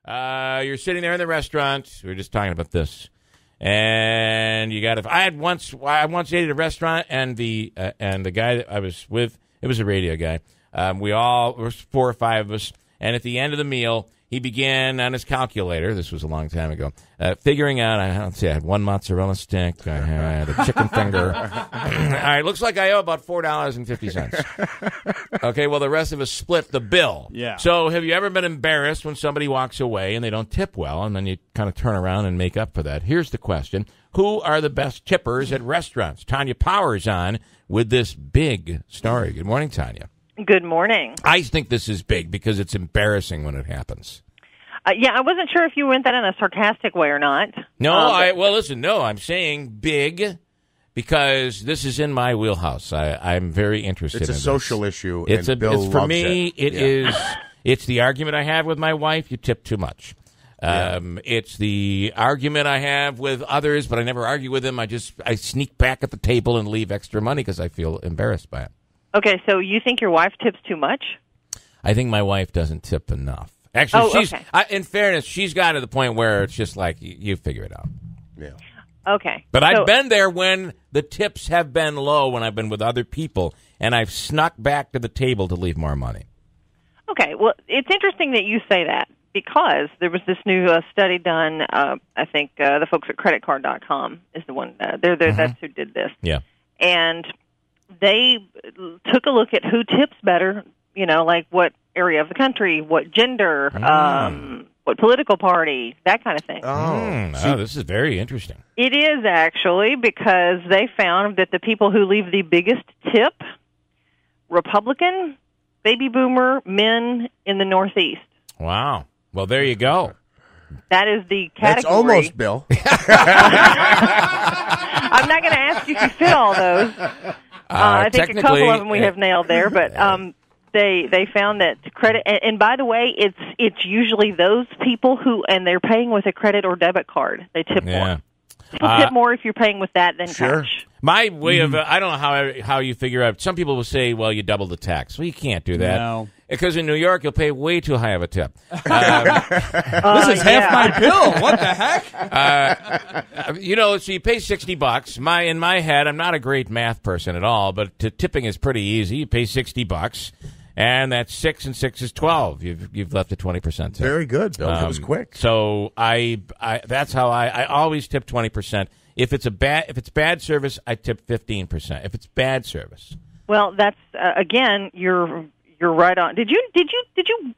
You're sitting there in the restaurant. We were just talking about this. And you got to. I once ate at a restaurant, and the guy that I was with, it was a radio guy. We all were 4 or 5 of us, and at the end of the meal, he began on his calculator. This was a long time ago, figuring out. I had 1 mozzarella stick. I had a chicken finger. All right, looks like I owe about $4.50. Okay, well the rest of us split the bill. Yeah. So have you ever been embarrassed when somebody walks away and they don't tip well, and then you kind of turn around and make up for that? Here's the question: who are the best tippers at restaurants? Tonya Powers on with this big story. Good morning, Tonya. Good morning. I think this is big because it's embarrassing when it happens. Yeah, I wasn't sure if you meant that in a sarcastic way or not. No, listen, no, I'm saying big because this is in my wheelhouse. I'm very interested in this. It's a social issue, It's for me, it is. It's the argument I have with my wife, you tip too much. It's the argument I have with others, but I never argue with them. I sneak back at the table and leave extra money because I feel embarrassed by it. Okay, so you think your wife tips too much? I think my wife doesn't tip enough. Actually, in fairness, she's got to the point where it's just like, you figure it out. Yeah. Okay. But I've been there when the tips have been low, when I've been with other people, and I've snuck back to the table to leave more money. Okay, well, it's interesting that you say that, because there was this new study done, I think the folks at creditcard.com is the one, that's who did this. Yeah. And they took a look at who tips better, like what area of the country, what gender, what political party, that kind of thing. Oh, this is very interesting. It is, actually, because they found that the people who leave the biggest tip, Republican, baby boomer, men in the Northeast. Wow. Well, there you go. That is the category. That's almost Bill. I'm not going to ask you if you fit all those. I think a couple of them we have nailed there, but they found that credit, and by the way, it's usually those people who, and they're paying with a credit or debit card, they tip more. People tip more if you're paying with that than cash. My way of, I don't know how you figure out, some people will say, well, you double the tax. Well, you can't do that. No. Because in New York, you'll pay way too high of a tip. This is half my bill. What the heck? So you pay $60. In my head, I'm not a great math person at all, but tipping is pretty easy. You pay $60, and that's 6 and 6 is 12. You've left a 20% tip. Very good, Bill. That was quick. So that's how I always tip 20%. If it's bad service, I tip 15%. If it's bad service. Well, that's again, you're right on. Did you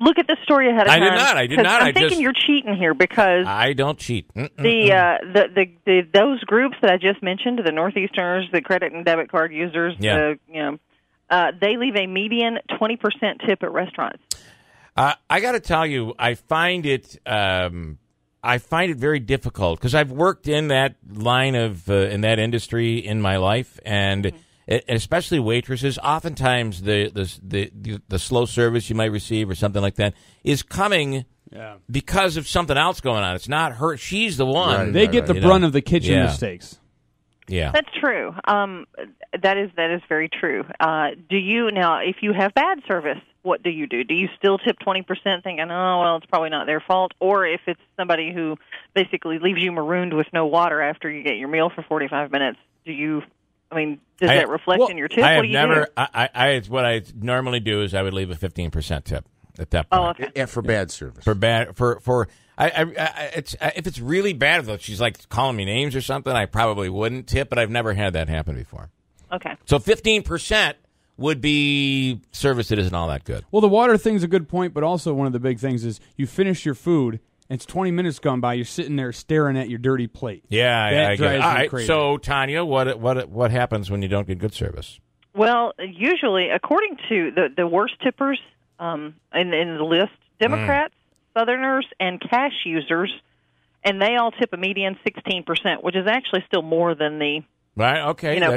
look at this story ahead of time? I did not. I'm thinking you're cheating here because I don't cheat. Those groups that I just mentioned, the Northeasterners, the credit and debit card users, they leave a median 20% tip at restaurants. I got to tell you, I find it very difficult because I've worked in that line of in that industry in my life, and especially waitresses. Oftentimes, the slow service you might receive or something like that is coming because of something else going on. It's not her; she's the one. Right, they get the brunt of the kitchen mistakes. Yeah, that's true. That is very true. Do you now? If you have bad service, what do you do? Do you still tip 20%, thinking, "Oh, well, it's probably not their fault"? Or if it's somebody who basically leaves you marooned with no water after you get your meal for 45 minutes, do you? Does that reflect in your tip? What do you do? What I normally do is I would leave a 15% tip at that point. Oh, okay. Yeah, for bad service. If it's really bad, though, she's like calling me names or something, I probably wouldn't tip, but I've never had that happen before. Okay. So 15% would be service that isn't all that good. Well, the water thing's a good point, but also one of the big things is you finish your food, and it's 20 minutes gone by, you're sitting there staring at your dirty plate. Yeah, I get it. All right, crazy. so, Tonya, what happens when you don't get good service? Well, usually, according to the worst tippers in the list, Democrats, Southerners, and cash users, and they all tip a median 16%, which is actually still more than the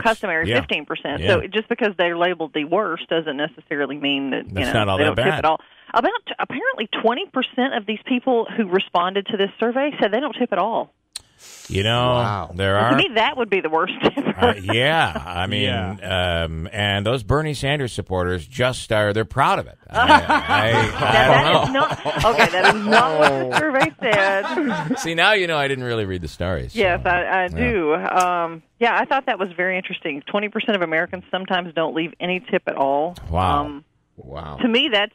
customary 15%. Yeah. So just because they're labeled the worst doesn't necessarily mean that That's not all they that don't tip bad. at all. Apparently 20% of these people who responded to this survey said they don't tip at all. You know, Wow. there To are. me, that would be the worst. Yeah, I mean, Yeah. And those Bernie Sanders supporters just they're proud of it. I That is don't know. not okay. That is not what the survey said. See, now you know I didn't really read the stories. Yes, I do. Yeah, I thought that was very interesting. 20% of Americans sometimes don't leave any tip at all. Wow. Wow. To me, that's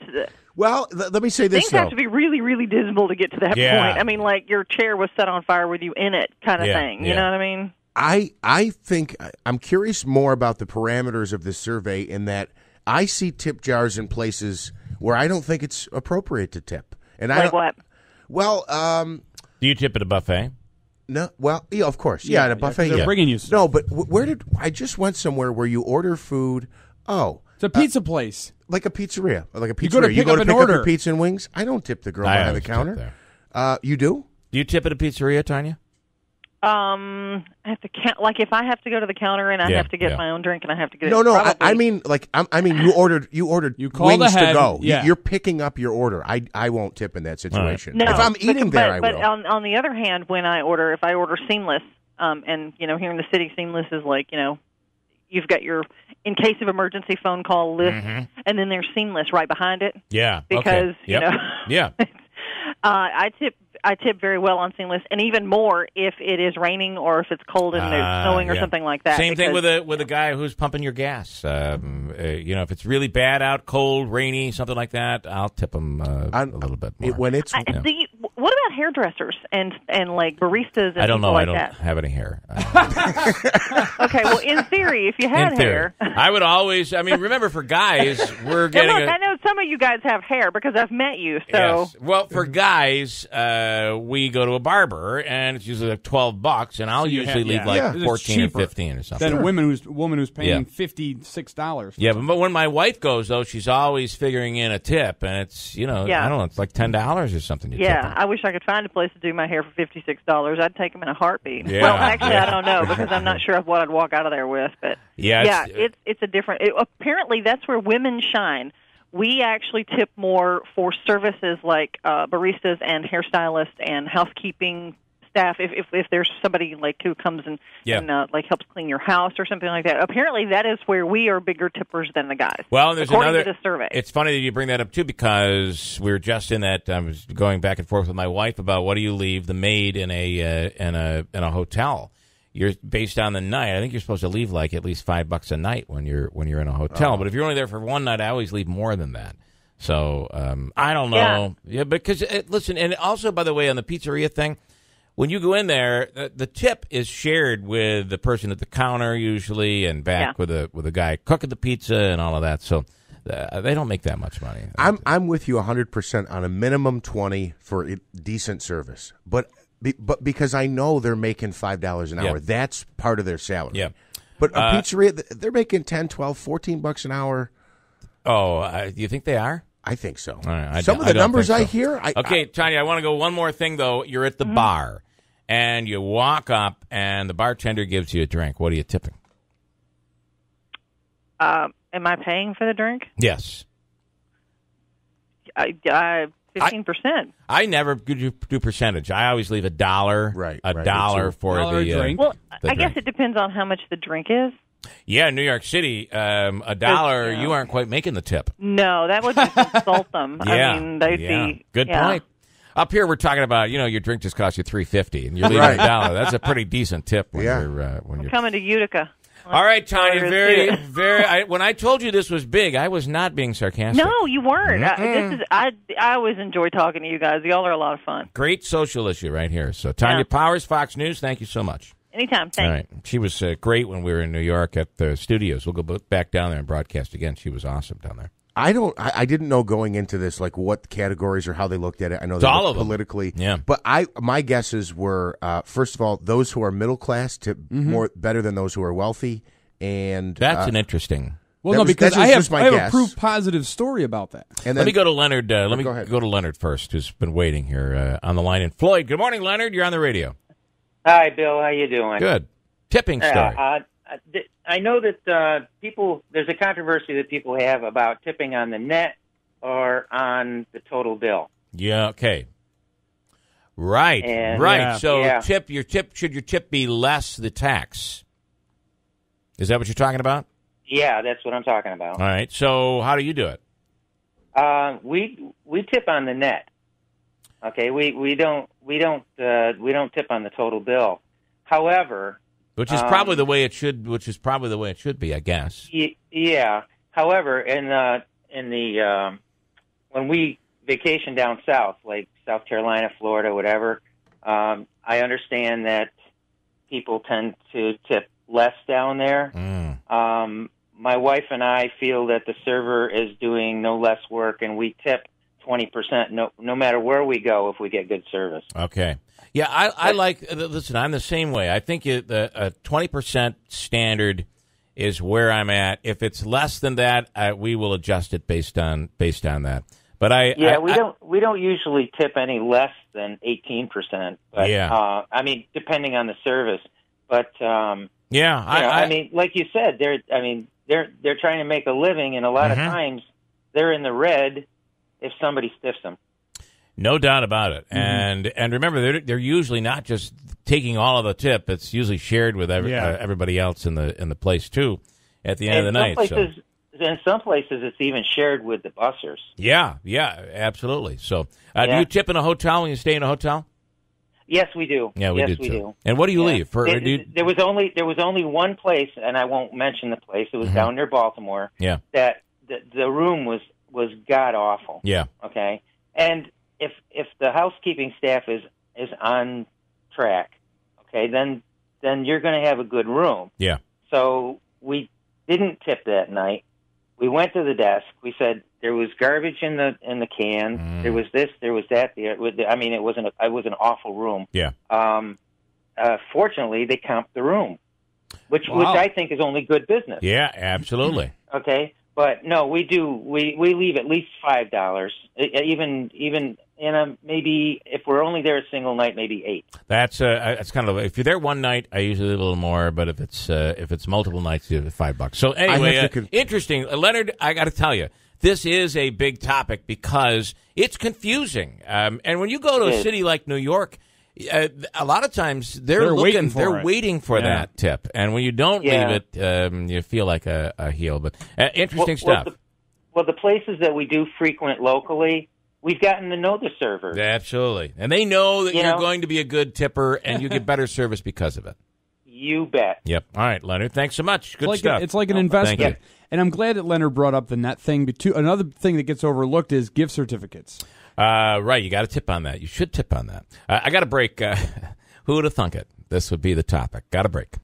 Well, let me say this, things though. have to be really, really dismal to get to that Yeah. point. I mean, like your chair was set on fire with you in it, kind of Yeah, thing. You yeah. know what I mean? I think I'm curious more about the parameters of this survey in that I see tip jars in places where I don't think it's appropriate to tip. And I Like don't, what? Well, Do you tip at a buffet? no, well, yeah, of course, yeah, at a buffet, They're yeah. bringing you stuff. No, but where did I just went somewhere where you order food? Oh, It's a pizza place. like a pizzeria, like a pizzeria. You go to pick up an pick up order. your pizza and wings. I don't tip the girl I behind the always tip counter. there. You do? Do you tip at a pizzeria, Tonya? I have to count. Like if I have to go to the counter and I Yeah, have to get yeah. my own drink and I have to get No, it. no. probably, I mean, like, I mean, you ordered You called wings ahead, to go. yeah. You're picking up your order. I won't tip in that situation. No, If I'm eating but, there, I but will. on the other hand, when I order, if I order seamless, and here in the city, seamless is like you've got your in case of emergency phone call list, and then there's seamless right behind it. Yeah. Because okay. Yep. Yeah. I tip very well on seamless, and even more if it is raining or if it's cold and there's snowing or yeah. something like that. Same thing because- with a guy who's pumping your gas. If it's really bad out, cold, rainy, something like that, I'll tip him a little bit more. When it's what about hairdressers and like baristas and I don't people know. like I don't that? have any hair. Okay, well, in theory, if you had In theory, hair. I would always. I mean, remember, for guys, we're Now, getting. look, I know some of you guys have hair because I've met you. So Yes. Well, for guys, we go to a barber, and it's usually like $12, and I'll So you usually have- leave yeah. like Yeah. It's 14 or cheaper 15 or something. Than a woman who's paying Yeah. $56. Yeah, but when my wife goes, though, she's always figuring in a tip, and it's, I don't know, it's like $10 or something. You tip yeah, her. I wish I could find a place to do my hair for $56. I'd take them in a heartbeat. Yeah. Well, actually, I don't know because I'm not sure of what I'd walk out of there with. But Yeah, it's a different. Apparently, that's where women shine. We actually tip more for services like baristas and hairstylists and housekeeping staff. If there's somebody like who comes and like helps clean your house or something like that. Apparently, that is where we are bigger tippers than the guys. Well, and there's according another to the survey. It's funny that you bring that up too, because we were just in that. I was going back and forth with my wife about what do you leave the maid in a hotel. You're based on the night. I think you're supposed to leave like at least $5 a night when you're in a hotel. But if you're only there for one night, I always leave more than that. So I don't know. Yeah, because listen, and also by the way, on the pizzeria thing. When you go in there, the tip is shared with the person at the counter usually, and back with the guy cooking the pizza and all of that. So they don't make that much money. I'm with you 100% on a minimum 20 for decent service, but because I know they're making $5 an hour, that's part of their salary. Yeah, but a pizzeria, they're making $10, $12, $14 an hour. Oh, do you think they are? I think so. All right, Some of the numbers I think so. hear. Okay, Tonya, I want to go one more thing, though. You're at the bar, and you walk up, and the bartender gives you a drink. What are you tipping? Am I paying for the drink? Yes. 15%. I never do percentage. I always leave $1, a dollar for $1 the drink. Well, the I guess drink. it depends on how much the drink is. Yeah, in New York City, $1, you aren't quite making the tip. No, that would just insult them. Yeah, I mean, they'd be good point. Up here, we're talking about your drink just cost you $3.50, and you're leaving $1. That's a pretty decent tip when you're coming to Utica. All right, Tonya. Florida, Very, too. very. When I told you this was big, I was not being sarcastic. No, you weren't. I always enjoy talking to you guys. Y'all are a lot of fun. Great social issue right here. So, Tonya Powers, Fox News. Thank you so much. Anytime. Thanks. All right. She was great when we were in New York at the studios. We'll go back down there and broadcast again. She was awesome down there. I didn't know going into this like what categories or how they looked at it. I know they all looked of them. politically, Yeah. But my guesses were first of all, those who are middle class tip more better than those who are wealthy, and That's an interesting. Well, no, because that's I have just my a guess. proof positive story about that. And Let then, me go to Leonard. Let me go ahead. go to Leonard first, who's been waiting here on the line. And Floyd, good morning, Leonard. You're on the radio. Hi, Bill. How you doing? Good. Tipping story. I know that there's a controversy that people have about tipping on the net or on the total bill. Yeah. Okay. Right, And- right. Yeah. So Yeah. should your tip be less the tax? Is that what you're talking about? Yeah, that's what I'm talking about. All right. So how do you do it? We tip on the net. Okay, we don't tip on the total bill. However, Which is probably the way it should. Which is probably the way it should be, I guess. yeah. However, in the when we vacation down south, like South Carolina, Florida, whatever, I understand that people tend to tip less down there. My wife and I feel that the server is doing no less work, and we tip 20%. No matter where we go, if we get good service. Okay. Yeah, I like. Listen, I'm the same way. I think a 20% standard is where I'm at. If it's less than that, we will adjust it based on that. But we don't usually tip any less than 18%. But, Yeah. I mean, depending on the service. But yeah, I mean, like you said, they're trying to make a living, and a lot of times they're in the red if somebody stiffs them. no doubt about it. And remember, they're usually not just taking all of the tip. It's usually shared with everybody else in the place too. At the end of the night, In some places, it's even shared with the bussers. Yeah, absolutely. So, do you tip in a hotel when you stay in a hotel? Yes, we do. Yeah, we yes, do we too. do. And what do you leave for? There was only one place, and I won't mention the place. It was down near Baltimore. Yeah. That the room was god awful. Yeah. Okay. And if the housekeeping staff is on track, okay, then you're going to have a good room. Yeah. So we didn't tip that night. We went to the desk. We said there was garbage in the can. There was this. There was that. I mean, it was an awful room. Yeah. Fortunately, they comped the room, which I think is only good business. Yeah, absolutely. Okay, but no, we do. We leave at least $5. Even maybe if we're only there a single night, maybe $8. That's kind of, if you're there one night, I usually leave a little more. But if it's multiple nights, you have $5. So anyway, interesting, Leonard. I got to tell you, this is a big topic because it's confusing. And when you go to a city like New York, a lot of times they're waiting for that tip, and when you don't leave it, you feel like a heel. But interesting stuff. The places that we do frequent locally, we've gotten to know the servers. Absolutely. And they know that you're going to be a good tipper, and you get better service because of it. You bet. Yep. All right, Leonard. Thanks so much. Good stuff. It's like an investment. Thank you. And I'm glad that Leonard brought up the net thing. But another thing that gets overlooked is gift certificates. Right. You got to tip on that. You should tip on that. I got a break. Who would have thunk it? This would be the topic. Got a break.